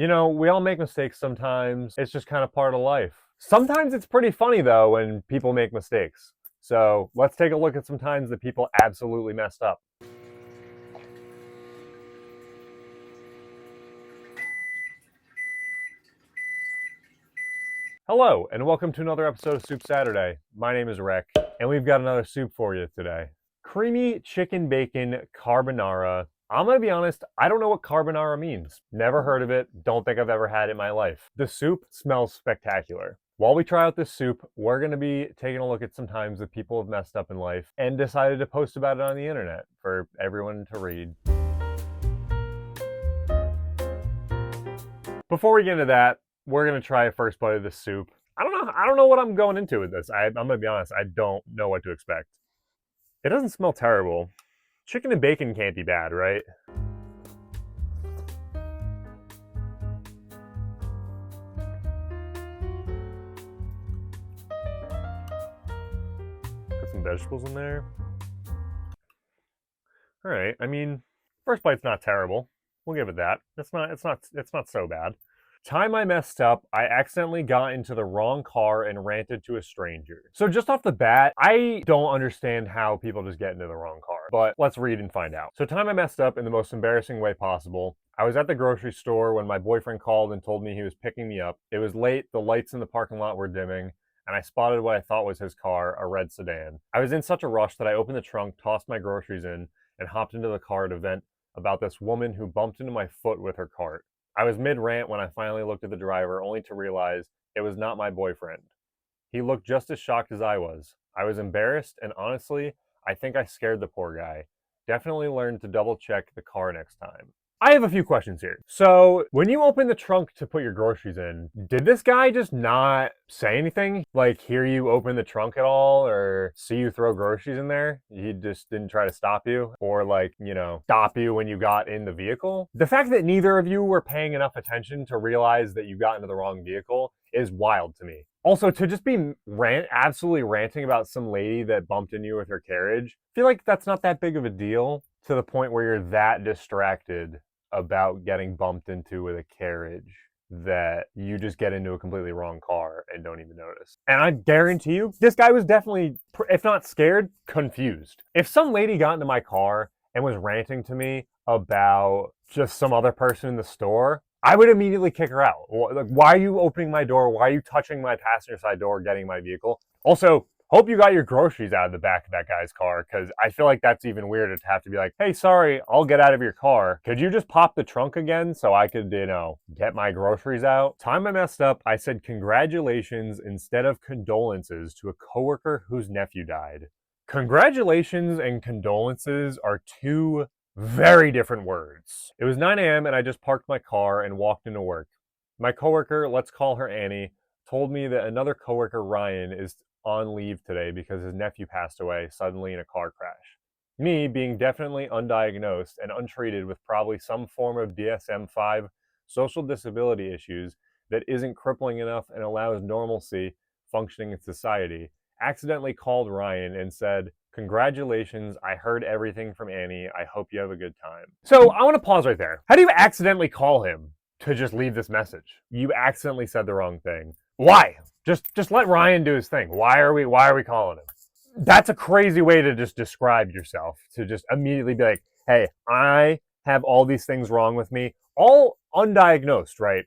You know, we all make mistakes sometimes. It's just kind of part of life. Sometimes it's pretty funny though when people make mistakes. So let's take a look at some times that people absolutely messed up. Hello, and welcome to another episode of Soup Saturday. My name is Rek, and we've got another soup for you today. Creamy Chicken Bacon Carbonara. I'm gonna be honest, I don't know what carbonara means. Never heard of it, don't think I've ever had it in my life. The soup smells spectacular. While we try out this soup, we're gonna be taking a look at some times that people have messed up in life and decided to post about it on the internet for everyone to read. Before we get into that, we're gonna try a first bite of this soup. I don't know what I'm going into with this. I'm gonna be honest, I don't know what to expect. It doesn't smell terrible. Chicken and bacon can't be bad, right? Got some vegetables in there. All right. I mean, first bite's not terrible. We'll give it that. It's not so bad. Time I messed up, I accidentally got into the wrong car and ranted to a stranger. So just off the bat, I don't understand how people just get into the wrong car, but let's read and find out. So time I messed up in the most embarrassing way possible. I was at the grocery store when my boyfriend called and told me he was picking me up. It was late, the lights in the parking lot were dimming, and I spotted what I thought was his car, a red sedan. I was in such a rush that I opened the trunk, tossed my groceries in, and hopped into the car to vent about this woman who bumped into my foot with her cart. I was mid-rant when I finally looked at the driver, only to realize it was not my boyfriend. He looked just as shocked as I was. I was embarrassed, and honestly, I think I scared the poor guy. Definitely learned to double-check the car next time. I have a few questions here. So, when you opened the trunk to put your groceries in, did this guy just not say anything? Like, hear you open the trunk at all, or see you throw groceries in there? He just didn't try to stop you? Or, like, stop you when you got in the vehicle? The fact that neither of you were paying enough attention to realize that you got into the wrong vehicle is wild to me. Also, to just be absolutely ranting about some lady that bumped into you with her carriage, I feel like that's not that big of a deal to the point where you're that distracted about getting bumped into with a carriage that you just get into a completely wrong car and don't even notice. And I guarantee you, this guy was definitely, if not scared, confused. If some lady got into my car and was ranting to me about just some other person in the store, I would immediately kick her out. Like, why are you opening my door? Why are you touching my passenger side door, getting my vehicle? Also, hope you got your groceries out of the back of that guy's car, because I feel like that's even weirder to have to be like, hey, sorry, I'll get out of your car. Could you just pop the trunk again so I could, get my groceries out? Time I messed up, I said congratulations instead of condolences to a coworker whose nephew died. Congratulations and condolences are two very different words. It was 9 a.m. and I just parked my car and walked into work. My coworker, let's call her Annie, told me that another coworker, Ryan, is on leave today because his nephew passed away suddenly in a car crash. Me, being definitely undiagnosed and untreated with probably some form of DSM-5 social disability issues that isn't crippling enough and allows normalcy functioning in society, accidentally called Ryan and said, congratulations, I heard everything from Annie. I hope you have a good time. So I want to pause right there. How do you accidentally call him to just leave this message? You accidentally said the wrong thing. Why? Just let Ryan do his thing. Why are we calling him? That's a crazy way to just describe yourself, to just immediately be like, hey, I have all these things wrong with me, all undiagnosed, right?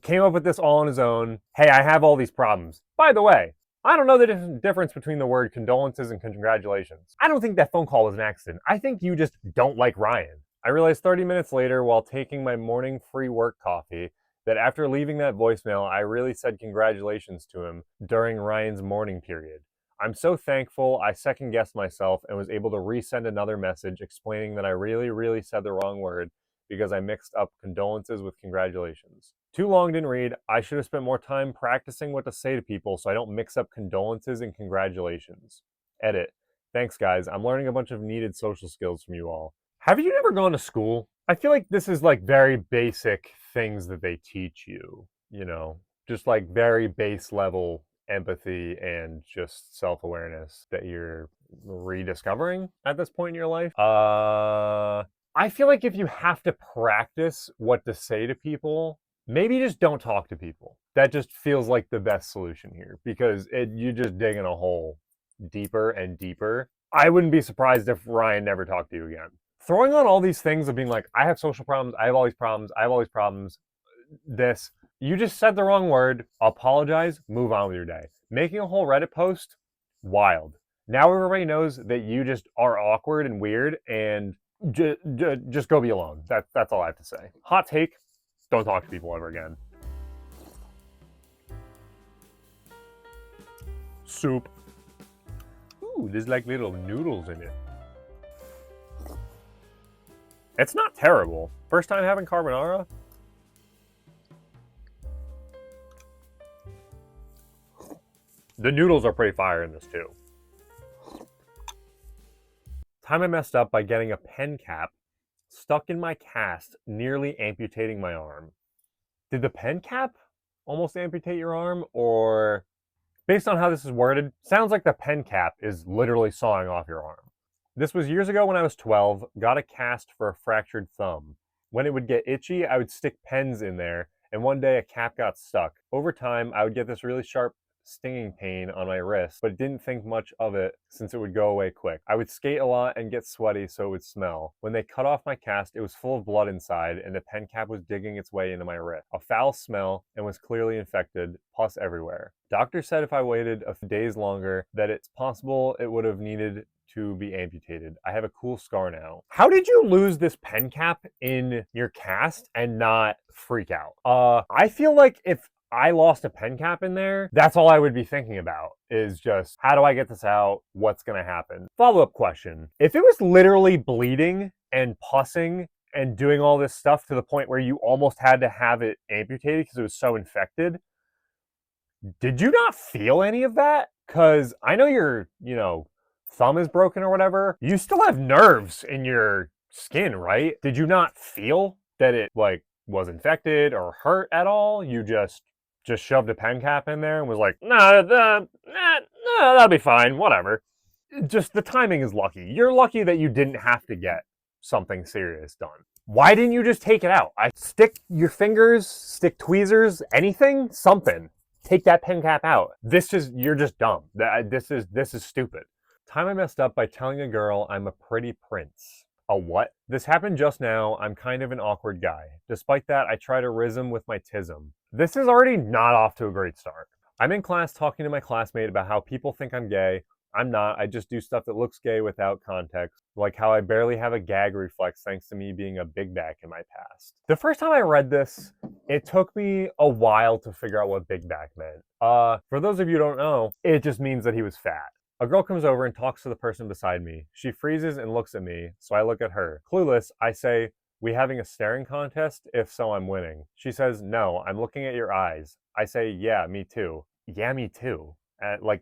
Came up with this all on his own. Hey, I have all these problems. By the way, I don't know the difference between the word condolences and congratulations. I don't think that phone call was an accident. I think you just don't like Ryan. I realized 30 minutes later while taking my morning free work coffee that after leaving that voicemail, I really said congratulations to him during Ryan's mourning period. I'm so thankful I second-guessed myself and was able to resend another message explaining that I really said the wrong word because I mixed up condolences with congratulations. Too long, didn't read. I should have spent more time practicing what to say to people so I don't mix up condolences and congratulations. Edit. Thanks, guys. I'm learning a bunch of needed social skills from you all. Have you never gone to school? I feel like this is like very basic things that they teach you, just like very base level empathy and just self-awareness that you're rediscovering at this point in your life. I feel like if you have to practice what to say to people maybe just don't talk to people. That just feels like the best solution here because you're just digging a hole deeper and deeper. I wouldn't be surprised if Ryan never talked to you again. Throwing on all these things of being like, I have social problems, I have all these problems, I have all these problems, this, you just said the wrong word, apologize, move on with your day. Making a whole Reddit post, wild. Now everybody knows that you just are awkward and weird and just go be alone. That's all I have to say. Hot take, don't talk to people ever again. Soup. Ooh, there's like little noodles in it. It's not terrible. First time having carbonara. The noodles are pretty fire in this too. Time I messed up by getting a pen cap stuck in my cast, nearly amputating my arm. Did the pen cap almost amputate your arm, or based on how this is worded, sounds like the pen cap is literally sawing off your arm. This was years ago when I was 12, got a cast for a fractured thumb. When it would get itchy, I would stick pens in there, and one day a cap got stuck. Over time, I would get this really sharp stinging pain on my wrist, but didn't think much of it since it would go away quick. I would skate a lot and get sweaty so it would smell. When they cut off my cast, it was full of blood inside and the pen cap was digging its way into my wrist. A foul smell and was clearly infected, pus everywhere. Doctor said if I waited a few days longer that it's possible it would have needed to be amputated. I have a cool scar now. How did you lose this pen cap in your cast and not freak out? I feel like if I lost a pen cap in there, that's all I would be thinking about is just, how do I get this out? What's going to happen? Follow-up question. If it was literally bleeding and pussing and doing all this stuff to the point where you almost had to have it amputated because it was so infected, did you not feel any of that? Because I know your, thumb is broken or whatever. You still have nerves in your skin, right? Did you not feel that it, was infected or hurt at all? You just shoved a pen cap in there and was like, nah, that'll be fine, whatever. Just the timing is lucky. You're lucky that you didn't have to get something serious done. Why didn't you just take it out? Stick your fingers, stick tweezers, anything, something. Take that pen cap out. You're just dumb. This is stupid. Time I messed up by telling a girl I'm a pretty prince. A what? This happened just now. I'm kind of an awkward guy. Despite that, I try to rism with my tism. This is already not off to a great start. I'm in class talking to my classmate about how people think I'm gay. I'm not. I just do stuff that looks gay without context, like how I barely have a gag reflex thanks to me being a big back in my past. The first time I read this, it took me a while to figure out what big back meant. For those of you who don't know, it just means that he was fat. A girl comes over and talks to the person beside me. She freezes and looks at me, so I look at her. Clueless, I say, "We having a staring contest? If so, I'm winning." She says, "No, I'm looking at your eyes." I say, "Yeah, me too." "Yeah, me too."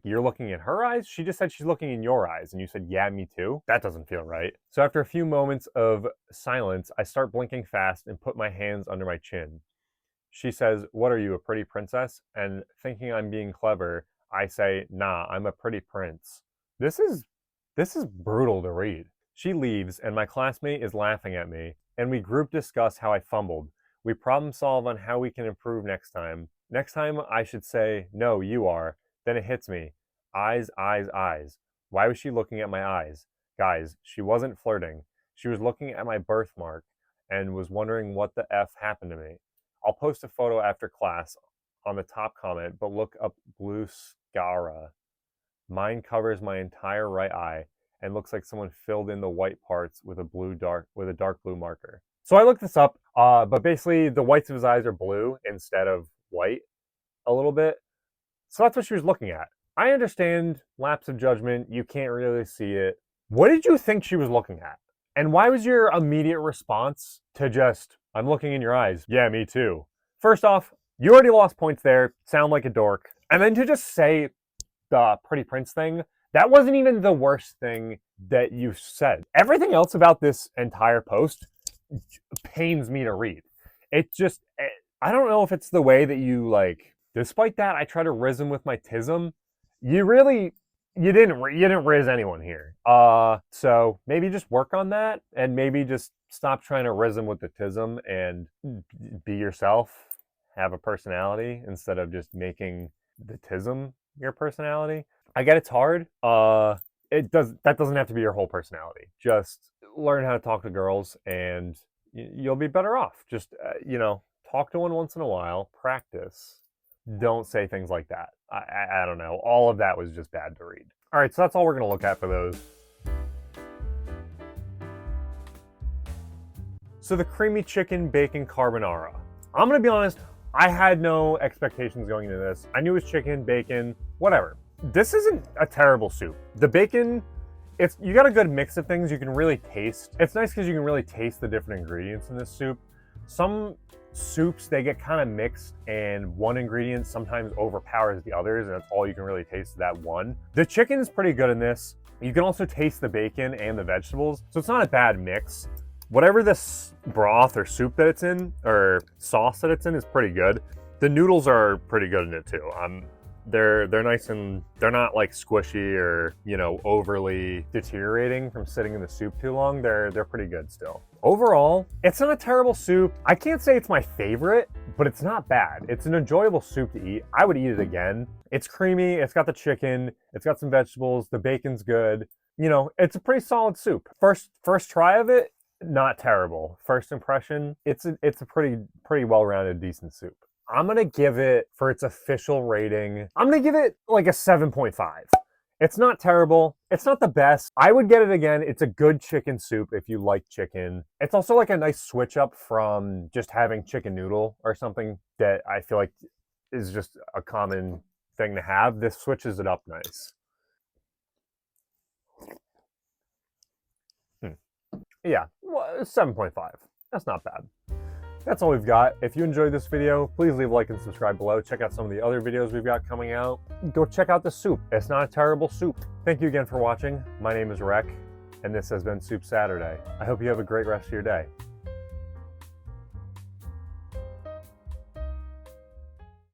You're looking at her eyes? She just said she's looking in your eyes, and you said, "Yeah, me too"? That doesn't feel right. So after a few moments of silence, I start blinking fast and put my hands under my chin. She says, "What are you, a pretty princess?" And thinking I'm being clever, I say, "Nah, I'm a pretty prince." This is brutal to read. She leaves, and my classmate is laughing at me, and we group discuss how I fumbled. We problem solve on how we can improve next time. Next time I should say, "No, you are." Then it hits me. Eyes, eyes, eyes. Why was she looking at my eyes? Guys, she wasn't flirting. She was looking at my birthmark and was wondering what the F happened to me. I'll post a photo after class on the top comment, but look up blue scara. Mine covers my entire right eye and looks like someone filled in the white parts with a dark blue marker. So I looked this up, but basically the whites of his eyes are blue instead of white a little bit. So that's what she was looking at. I understand lapse of judgment, you can't really see it. What did you think she was looking at? And why was your immediate response to just, "I'm looking in your eyes"? Yeah, me too. First off, you already lost points there, sound like a dork. And then to just say the pretty prince thing, that wasn't even the worst thing that you said. Everything else about this entire post pains me to read. I don't know if it's the way that you despite that, I try to rism with my tism. You didn't riz anyone here. So maybe just work on that and maybe just stop trying to rism with the tism and be yourself. have a personality instead of just making the tism your personality. I get it's hard. That doesn't have to be your whole personality. Just learn how to talk to girls and you'll be better off. Just, talk to one once in a while, practice. Don't say things like that. I don't know. All of that was just bad to read. All right, so that's all we're going to look at for those. So the Creamy Chicken Bacon Carbonara. I'm going to be honest, I had no expectations going into this. I knew it was chicken, bacon, whatever. This isn't a terrible soup. The bacon, you got a good mix of things you can really taste. It's nice because you can really taste the different ingredients in this soup. Some soups, they get kind of mixed and one ingredient sometimes overpowers the others and that's all you can really taste, that one. The chicken is pretty good in this. You can also taste the bacon and the vegetables, so it's not a bad mix. Whatever this broth or soup that it's in, or sauce that it's in, is pretty good. The noodles are pretty good in it too. They're nice and they're not like squishy or, overly deteriorating from sitting in the soup too long. They're pretty good still. Overall, it's not a terrible soup. I can't say it's my favorite, but it's not bad. It's an enjoyable soup to eat. I would eat it again. It's creamy, it's got the chicken, it's got some vegetables, the bacon's good. It's a pretty solid soup. First try of it, not terrible. First impression, it's a pretty well-rounded, decent soup. I'm gonna give it, for its official rating, I'm gonna give it like a 7.5. It's not terrible. It's not the best. I would get it again. It's a good chicken soup if you like chicken. It's also like a nice switch up from just having chicken noodle or something that I feel like is just a common thing to have. This switches it up nice. Yeah, well, 7.5. That's not bad. That's all we've got. If you enjoyed this video, please leave a like and subscribe below. Check out some of the other videos we've got coming out. Go check out the soup. It's not a terrible soup. Thank you again for watching. My name is Rek, and this has been Soup Saturday. I hope you have a great rest of your day.